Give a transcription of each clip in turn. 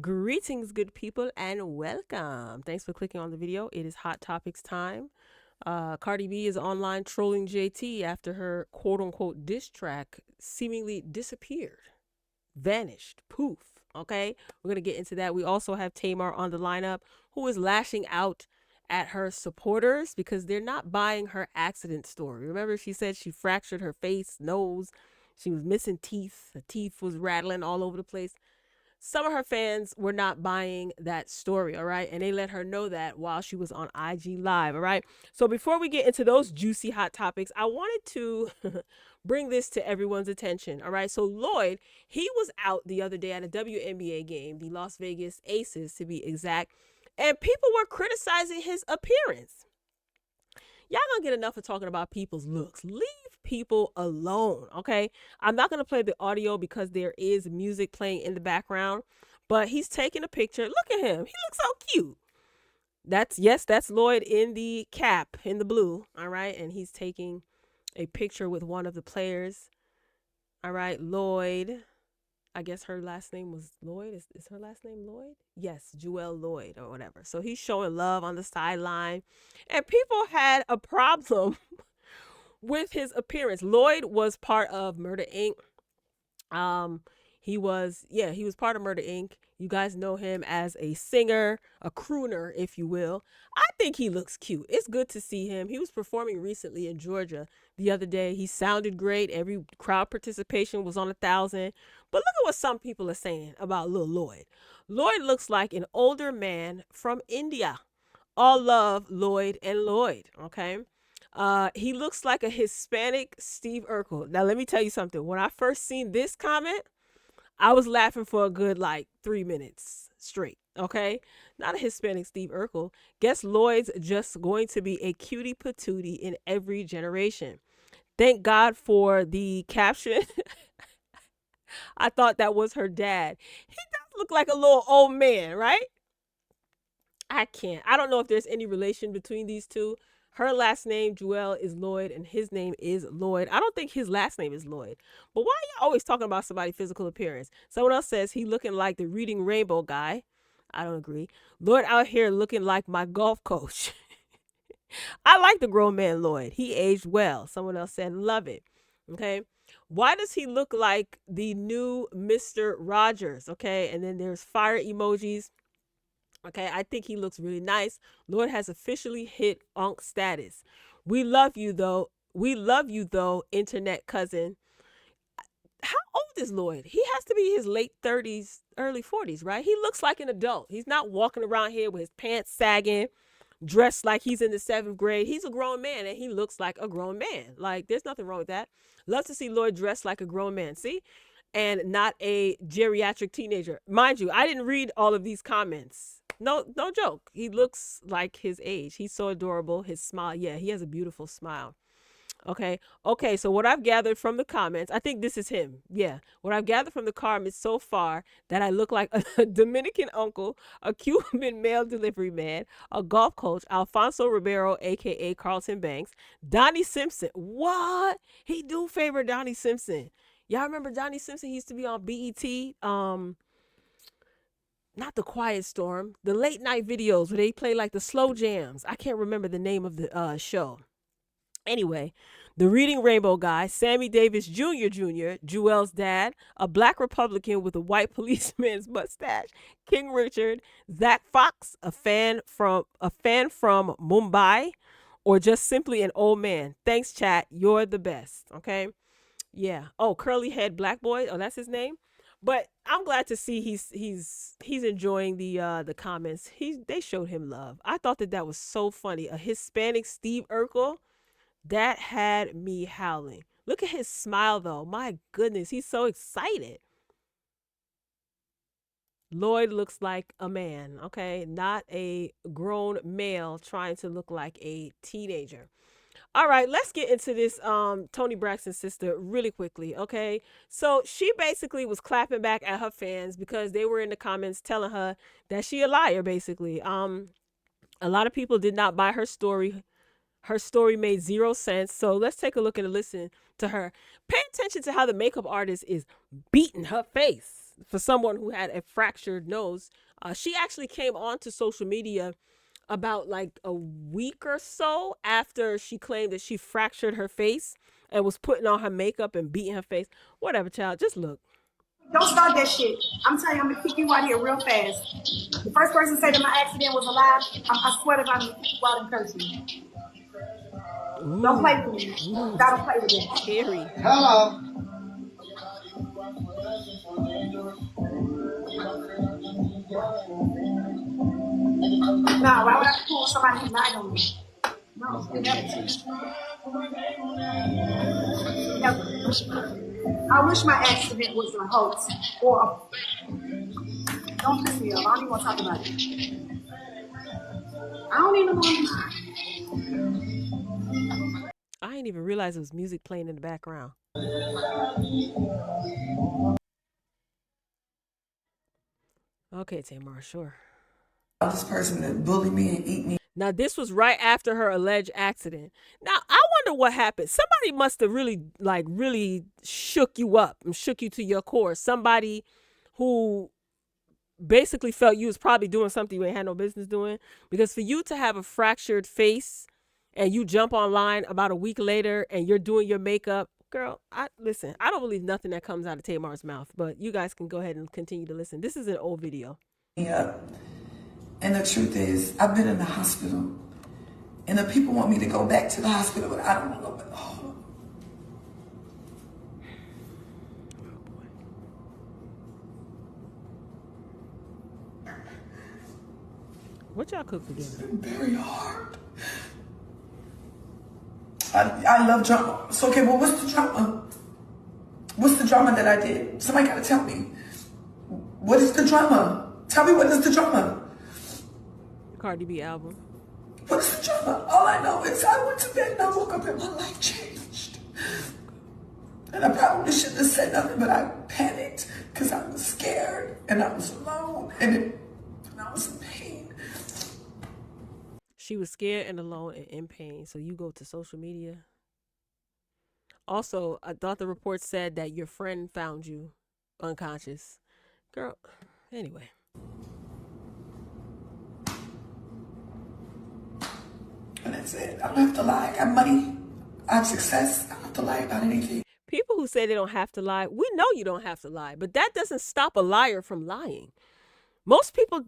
Greetings, good people, and welcome. Thanks for clicking on the video. It is Hot Topics time. Cardi B is online trolling JT after her quote unquote diss track seemingly disappeared, vanished, poof. Okay, we're going to get into that. We also have Tamar on the lineup who is lashing out at her supporters because they're not buying her accident story. Remember, she said she fractured her face, nose, she was missing teeth, her teeth was rattling all over the place. Some of her fans were not buying that story, all right? And they let her know that while she was on IG Live, all right? So before we get into those juicy hot topics, I wanted to bring this to everyone's attention, all right? So Lloyd, he was out the other day at a WNBA game, the Las Vegas Aces to be exact, and people were criticizing his appearance. Y'all gonna get enough of talking about people's looks. Leave people alone, okay? I'm not gonna play the audio because there is music playing in the background, but he's taking a picture. Look at him. He looks so cute. That's Lloyd in the cap, in the blue, all right? And he's taking a picture with one of the players. All right, Lloyd. I guess her last name was Lloyd. Is her last name Lloyd? Yes, Jewel Lloyd or whatever. So he's showing love on the sideline. And people had a problem with his appearance. Lloyd was part of Murder Inc. He was part of Murder Inc. You guys know him as a singer, a crooner, if you will. I think he looks cute. It's good to see him. He was performing recently in Georgia the other day. He sounded great. Every crowd participation was on 1,000. But look at what some people are saying about Lil Lloyd. Lloyd looks like an older man from India. All love Lloyd and Lloyd, okay? He looks like a Hispanic Steve Urkel. Now, let me tell you something. When I first seen this comment, I was laughing for a good 3 minutes straight. Okay, not a Hispanic Steve Urkel. Guess Lloyd's just going to be a cutie patootie in every generation. Thank God for the caption. I thought that was her dad. He does look like a little old man, right? I can't. I don't know if there's any relation between these two. Her last name, Jewel, is Lloyd, and his name is Lloyd. I don't think his last name is Lloyd. But why are you always talking about somebody's physical appearance? Someone else says he looking like the Reading Rainbow guy. I don't agree. Lloyd out here looking like my golf coach. I like the grown man Lloyd. He aged well. Someone else said, love it. Okay. Why does he look like the new Mr. Rogers? Okay. And then there's fire emojis. Okay, I think he looks really nice. Lloyd has officially hit Unk status. We love you though. We love you though, internet cousin. How old is Lloyd? He has to be his late 30s, early 40s, right? He looks like an adult. He's not walking around here with his pants sagging, dressed like he's in the 7th grade. He's a grown man and he looks like a grown man. Like, there's nothing wrong with that. Love to see Lloyd dressed like a grown man. See? And not a geriatric teenager. Mind you, I didn't read all of these comments. No joke. He looks like his age. He's so adorable. His smile. Yeah, he has a beautiful smile. Okay. So what I've gathered from the comments, I think this is him. Yeah. What I've gathered from the comments so far that I look like a Dominican uncle, a Cuban mail delivery man, a golf coach, Alfonso Ribeiro, aka Carlton Banks, Donnie Simpson. What? He do favor Donnie Simpson. Y'all remember Donnie Simpson? He used to be on BET. Not the Quiet Storm, the late night videos where they play like the slow jams. I can't remember the name of the show. Anyway, the Reading Rainbow guy, Sammy Davis Jr., Jewel's dad, a black Republican with a white policeman's mustache, King Richard, Zach Fox, a fan from Mumbai, or just simply an old man. Thanks, chat. You're the best. Okay. Yeah. Oh, curly head black boy. Oh, that's his name. But I'm glad to see he's enjoying the comments. They showed him love. I thought that was so funny. A Hispanic Steve Urkel, that had me howling. Look at his smile though. My goodness, he's so excited. Lloyd looks like a man, okay? Not a grown male trying to look like a teenager. All right, let's get into this Toni Braxton sister really quickly, okay? So she basically was clapping back at her fans because they were in the comments telling her that she a liar, basically. A lot of people did not buy her story. Her story made zero sense. So let's take a look and listen to her. Pay attention to how the makeup artist is beating her face. for someone who had a fractured nose. She actually came onto social media about like a week or so after she claimed that she fractured her face and was putting on her makeup and beating her face. Whatever, child. Just look. Don't start that shit. I'm telling you, I'm gonna kick you out here real fast. The first person to say that my accident was a lie, I swear to God, I'm gonna kick you out and curse you. Don't play with me. Ooh, Don't play with me. scary. Hello. Nah, why would I pull somebody who lied on me? No, never. I wish my accident was a hoax or don't piss me off. I don't even want to talk about it. I don't even want to. I didn't even realize it was music playing in the background. Okay, Tamar, sure. This person that bullied me and eat me. Now, this was right after her alleged accident. Now, I wonder what happened. Somebody must have really shook you up and shook you to your core. Somebody who basically felt you was probably doing something you ain't had no business doing. Because for you to have a fractured face and you jump online about a week later and you're doing your makeup, girl, listen, I don't believe nothing that comes out of Tamar's mouth, but you guys can go ahead and continue to listen. This is an old video. Yeah. And the truth is, I've been in the hospital. And the people want me to go back to the hospital, but I don't want to go back. Oh. What y'all cook together? It's been very hard. I love drama. So, okay, well, what's the drama? What's the drama that I did? Somebody got to tell me. What is the drama? Tell me, what is the drama? CardiB album. What is the drama? All I know is I went to bed and I woke up and my life changed. And I probably shouldn't have said nothing, but I panicked because I was scared and I was alone and I was in pain. She was scared and alone and in pain. So you go to social media. Also, I thought the report said that your friend found you unconscious. Girl, anyway. And that's it. I don't have to lie. I got money. I have success. I don't have to lie about anything. People who say they don't have to lie, we know you don't have to lie, but that doesn't stop a liar from lying. Most people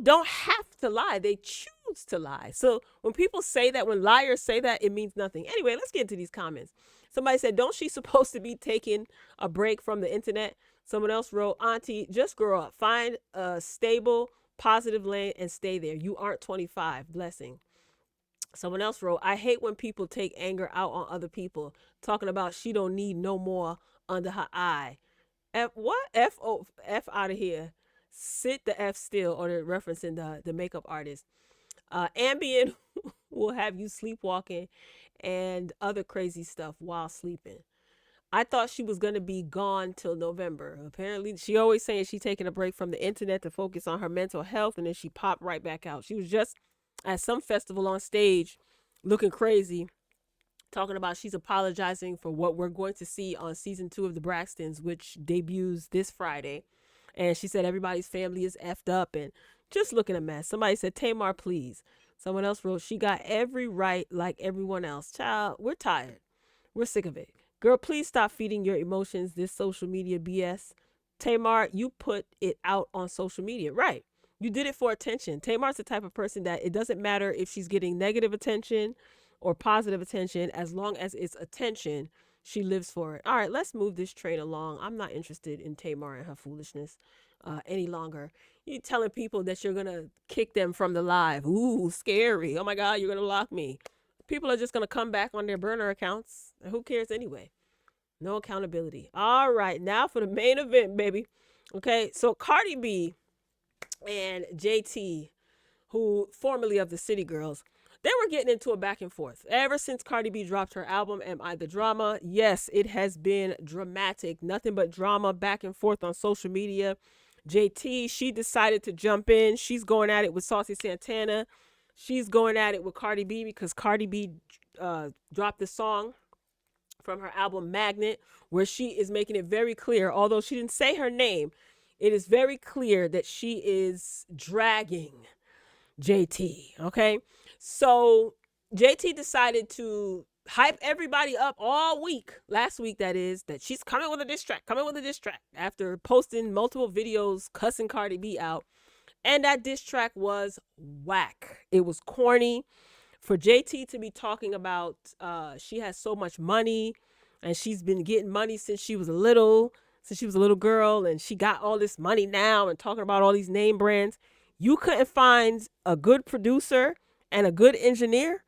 don't have to lie. They choose to lie. So when people say that, when liars say that, it means nothing. Anyway, let's get into these comments. Somebody said, don't she supposed to be taking a break from the internet? Someone else wrote, Auntie, just grow up. Find a stable, positive lane and stay there. You aren't 25. Blessing. Someone else wrote, I hate when people take anger out on other people, talking about she don't need no more under her eye. What? F out of here. Sit the F still, or they're referencing the makeup artist. Ambien will have you sleepwalking and other crazy stuff while sleeping. I thought she was going to be gone till November. Apparently, she always saying she's taking a break from the internet to focus on her mental health, and then she popped right back out. She was just at some festival on stage looking crazy, talking about she's apologizing for what we're going to see on season 2 of the Braxtons, which debuts this Friday. And she said everybody's family is effed up and just looking a mess. Somebody said, Tamar, please. Someone else wrote, she got every right like everyone else. Child, we're tired. We're sick of it. Girl, please stop feeding your emotions this social media BS. Tamar, you put it out on social media. Right. You did it for attention. Tamar's the type of person that it doesn't matter if she's getting negative attention or positive attention. As long as it's attention, she lives for it. All right, let's move this train along. I'm not interested in Tamar and her foolishness any longer. You're telling people that you're going to kick them from the live. Ooh, scary. Oh, my God, you're going to lock me. People are just going to come back on their burner accounts. Who cares anyway? No accountability. All right, now for the main event, baby. Okay, so CardiB and JT, who formerly of the City Girls, they were getting into a back and forth. Ever since CardiB dropped her album, Am I the Drama? Yes, it has been dramatic. Nothing but drama back and forth on social media. JT, she decided to jump in. She's going at it with Saucy Santana. She's going at it with CardiB because CardiB dropped the song from her album Magnet, where she is making it very clear, although she didn't say her name, it is very clear that she is dragging JT. Okay. So JT decided to hype everybody up all week, last week that is, that she's coming with a diss track, after posting multiple videos cussing Cardi B out. And that diss track was whack. It was corny. For JT to be talking about she has so much money and she's been getting money since she was a little girl, and she got all this money now, and talking about all these name brands. You couldn't find a good producer and a good engineer.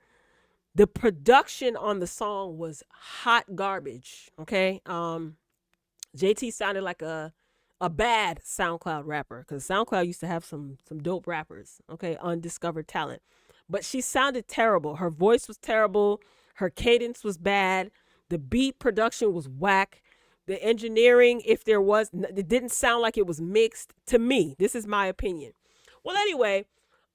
The production on the song was hot garbage. Okay. JT sounded like a bad SoundCloud rapper, because SoundCloud used to have some dope rappers. Okay, undiscovered talent. But she sounded terrible. Her voice was terrible. Her cadence was bad. The beat production was whack. The engineering, if there was, it didn't sound like it was mixed to me. This is my opinion. Well, anyway,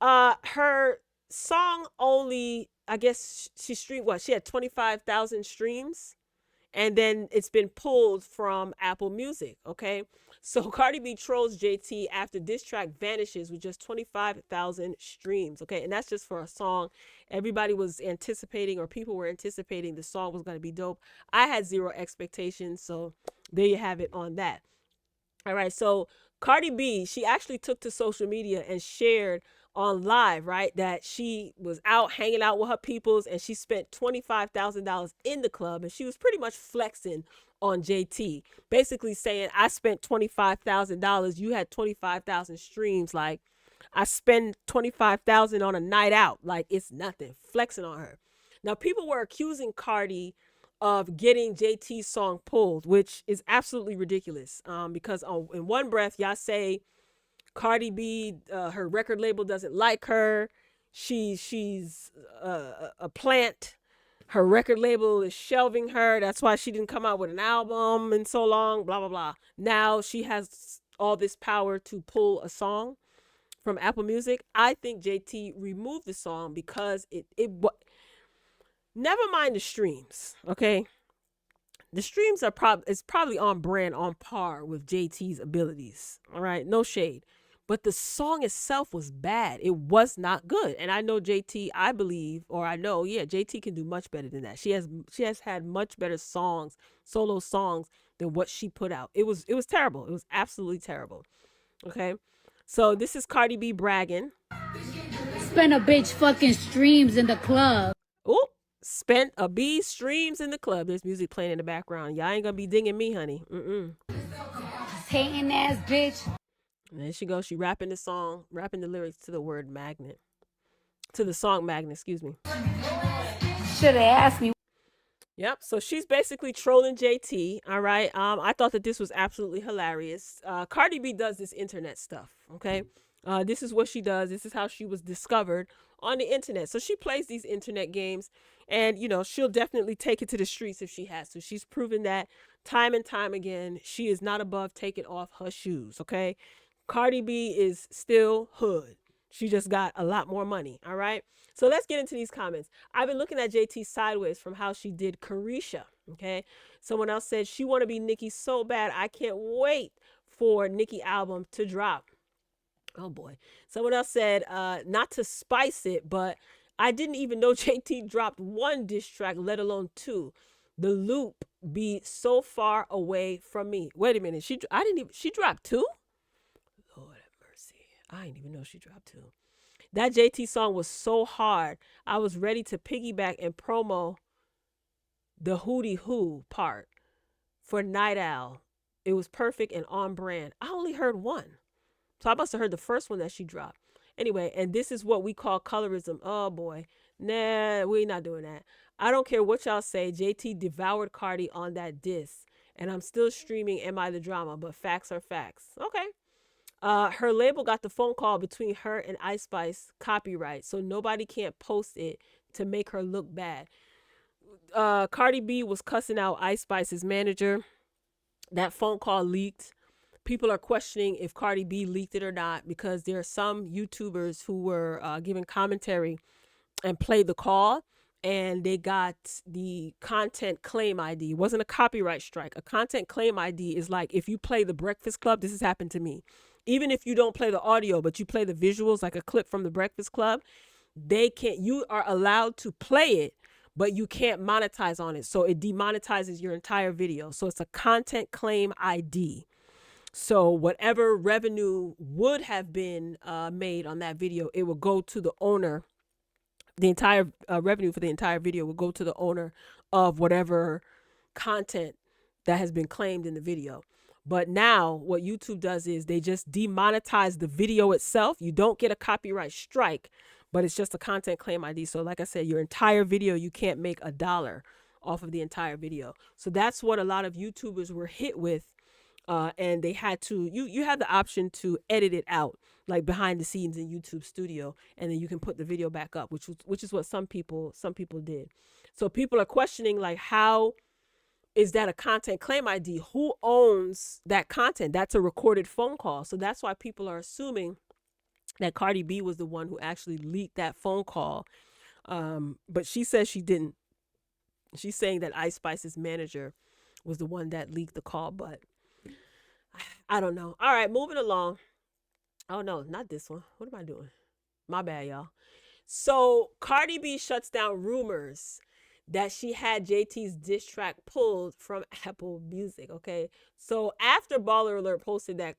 her song only, I guess she streamed what? She had 25,000 streams, and then it's been pulled from Apple Music. Okay. So Cardi B trolls JT after diss track vanishes with just 25,000 streams. Okay. And that's just for a song. Everybody was anticipating, or people were anticipating, the song was going to be dope. I had zero expectations. So there you have it on that. All right. So Cardi B, she actually took to social media and shared on live, right, that she was out hanging out with her peoples and she spent $25,000 in the club, and she was pretty much flexing on JT, basically saying, I spent $25,000, you had 25,000 streams, like I spend 25,000 on a night out, like it's nothing, flexing on her. Now people were accusing Cardi of getting JT's song pulled, which is absolutely ridiculous, because in one breath y'all say Cardi B, her record label doesn't like her. She's a plant. Her record label is shelving her. That's why she didn't come out with an album in so long, blah, blah, blah. Now she has all this power to pull a song from Apple Music. I think JT removed the song because never mind the streams, okay? The streams are probably on brand, on par with JT's abilities, all right? No shade. But the song itself was bad. It was not good. And I know JT, I believe, or I know, yeah, JT can do much better than that. She has had much better songs, solo songs, than what she put out. It was terrible. It was absolutely terrible. Okay. So this is Cardi B bragging. Spent a bitch fucking streams in the club. Oh, spent a B streams in the club. There's music playing in the background. Y'all ain't gonna be dinging me, honey. Hating ass bitch. And there she goes. She rapping the lyrics to the word magnet. To the song Magnet, excuse me. Should have asked me. Yep. So she's basically trolling JT. All right. I thought that this was absolutely hilarious. Cardi B does this internet stuff. Okay. This is what she does. This is how she was discovered on the internet. So she plays these internet games, and she'll definitely take it to the streets if she has to. She's proven that time and time again. She is not above taking off her shoes. Okay. Cardi B is still hood. She just got a lot more money. All right. So let's get into these comments. I've been looking at JT sideways from how she did Carisha. Okay. Someone else said she want to be Nicki so bad. I can't wait for Nicki album to drop. Oh boy. Someone else said, not to spice it, but I didn't even know JT dropped one diss track, let alone two. The loop be so far away from me. Wait a minute. She dropped two? Lord have mercy. I didn't even know she dropped two. That JT song was so hard. I was ready to piggyback and promo the hootie hoo part for Night Owl. It was perfect and on brand. I only heard one. So I must have heard the first one that she dropped. Anyway, and this is what we call colorism. Oh boy. Nah, we're not doing that. I don't care what y'all say. JT devoured Cardi on that diss. And I'm still streaming Am I the Drama, but facts are facts. Okay. Her label got the phone call between her and Ice Spice, copyright, so nobody can't post it to make her look bad. Cardi B was cussing out Ice Spice's manager. That phone call leaked. People are questioning if Cardi B leaked it or not, because there are some YouTubers who were giving commentary and played the call, and they got the content claim ID. It wasn't a copyright strike. A content claim ID is like if you play The Breakfast Club, this has happened to me. Even if you don't play the audio, but you play the visuals, like a clip from The Breakfast Club, you are allowed to play it, but you can't monetize on it. So it demonetizes your entire video. So it's a content claim ID. So whatever revenue would have been made on that video, it will go to the owner. The entire revenue for the entire video will go to the owner of whatever content that has been claimed in the video. But now what YouTube does is they just demonetize the video itself. You don't get a copyright strike, but it's just a content claim ID. So like I said, your entire video, you can't make $1 off of the entire video. So that's what a lot of YouTubers were hit with. And they had to, you have the option to edit it out, like behind the scenes in YouTube Studio, and then you can put the video back up, which is what some people did. So people are questioning, like, how is that a content claim ID? Who owns that content? That's a recorded phone call. So that's why people are assuming that Cardi B was the one who actually leaked that phone call. But she says she didn't. She's saying that Ice Spice's manager was the one that leaked the call, but I don't know. All right, moving along. Oh, no, not this one. What am I doing? My bad, y'all. So Cardi B shuts down rumors that she had JT's diss track pulled from Apple Music, okay? So after Baller Alert posted that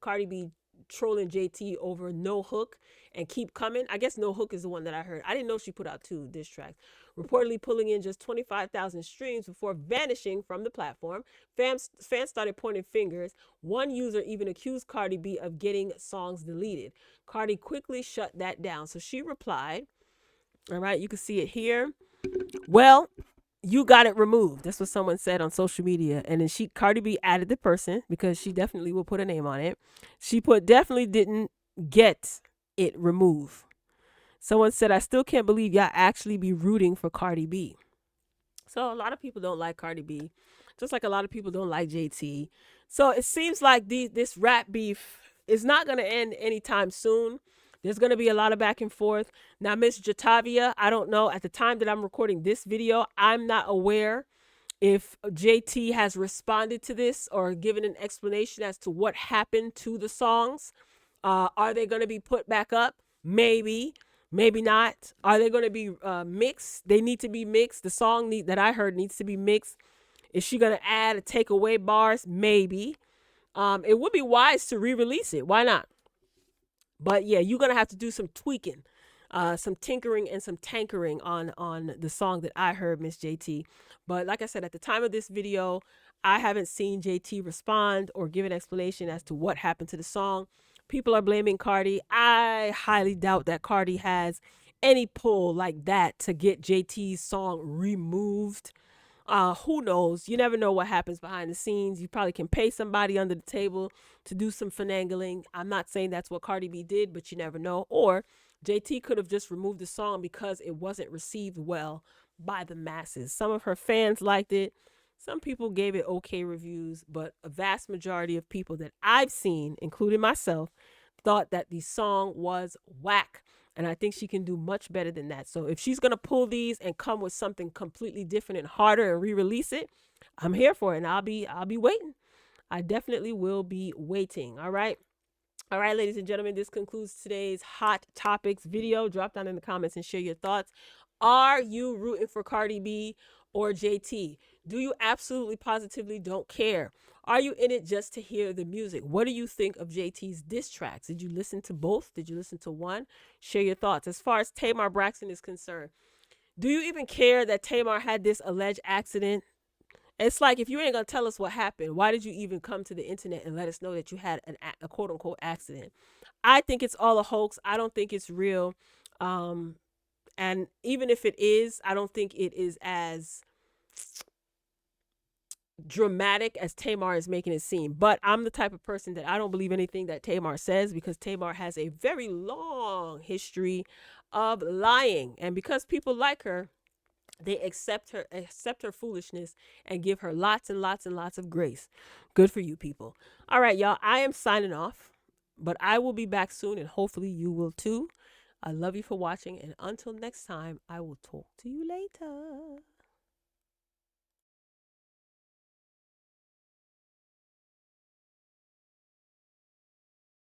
Cardi B trolling JT over No Hook and Keep Coming, I guess No Hook is the one that I heard. I didn't know she put out 2 diss tracks. Reportedly pulling in just 25,000 streams before vanishing from the platform. Fans started pointing fingers. One user even accused Cardi B of getting songs deleted. Cardi quickly shut that down. So she replied, all right, you can see it here. Well, you got it removed. That's what someone said on social media. And then Cardi B added the person, because she definitely will put a name on it. She put definitely didn't get it removed. Someone said, I still can't believe y'all actually be rooting for Cardi B. So a lot of people don't like Cardi B, just like a lot of people don't like JT. So it seems like this rap beef is not going to end anytime soon. There's going to be a lot of back and forth. Now, Miss Jatavia, I don't know. At the time that I'm recording this video, I'm not aware if JT has responded to this or given an explanation as to what happened to the songs. Are they going to be put back up? Maybe. Maybe not. Are they going to be mixed? They need to be mixed. The song that I heard needs to be mixed. Is she going to add or take away bars? Maybe. It would be wise to re-release it. Why not? But yeah, you're going to have to do some tweaking, some tinkering and some tankering on the song that I heard, Miss JT. But like I said, at the time of this video, I haven't seen JT respond or give an explanation as to what happened to the song. People are blaming Cardi. I highly doubt that Cardi has any pull like that to get JT's song removed. Who knows? You never know what happens behind the scenes. You probably can pay somebody under the table to do some finagling. I'm not saying that's what Cardi B did, but you never know. Or JT could have just removed the song because it wasn't received well by the masses. Some of her fans liked it. Some people gave it okay reviews, but a vast majority of people that I've seen, including myself, thought that the song was whack. And I think she can do much better than that. So if she's going to pull these and come with something completely different and harder and re-release it, I'm here for it. And I'll be waiting. I definitely will be waiting. All right. All right, ladies and gentlemen, this concludes today's Hot Topics video. Drop down in the comments and share your thoughts. Are you rooting for Cardi B or JT? Do you absolutely positively don't care? Are you in it just to hear the music? What do you think of JT's diss tracks? Did you listen to both? Did you listen to one? Share your thoughts. As far as Tamar Braxton is concerned, do you even care that Tamar had this alleged accident? It's like, if you ain't going to tell us what happened, why did you even come to the internet and let us know that you had a quote unquote accident? I think it's all a hoax. I don't think it's real. And even if it is, I don't think it is as dramatic as Tamar is making it seem. But I'm the type of person that I don't believe anything that Tamar says, because Tamar has a very long history of lying. And because people like her, they accept her foolishness and give her lots and lots and lots of grace. Good for you people. All right, y'all, I am signing off, but I will be back soon, and hopefully you will too. I love you for watching, and until next time, I will talk to you later.